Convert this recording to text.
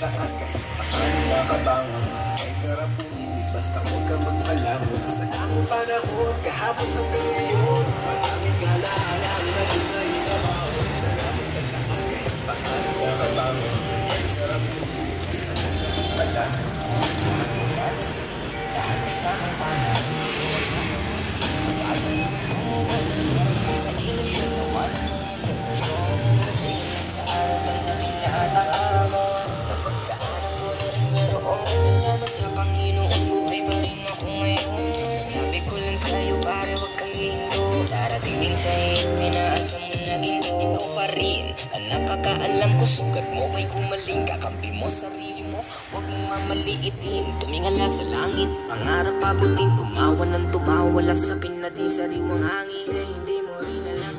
taas kahit paano nakabangon. Ay sarap pumili basta huwag kang magpalamon. Sa tamang panahon, kahapon hanggang ngayon, maraming alaala ang naging mahinabaon. Salamat sa taas kahit paano nakabangon. Ay sarap pumili basta huwag kang magpalamon. Lahat may tamang panahon. Sa bayan ng tumuwan, sa ilusyon naman ang mga depresyon. Nabigyan sa araw tanggapin lahat ng hamon. Napagdaanan ko na rin yan noon. Salamat sa Panginoon, buhay pa rin ako ngayon. Sabi ko lang sa'yo pare, wag kang hindo. Darating din sa iyo, inaasa mo na ginto. Ikaw pa rin ang nakakaalam ko. Sugat mo ay kumaling, kakampi mo sarili mo. Huwag mo mamaliitin, tumingala sa langit. Pangarap abutin, tumawa ng tumawa. Wala sa pinading sariwang hangin. Kasi hindi mo rin alam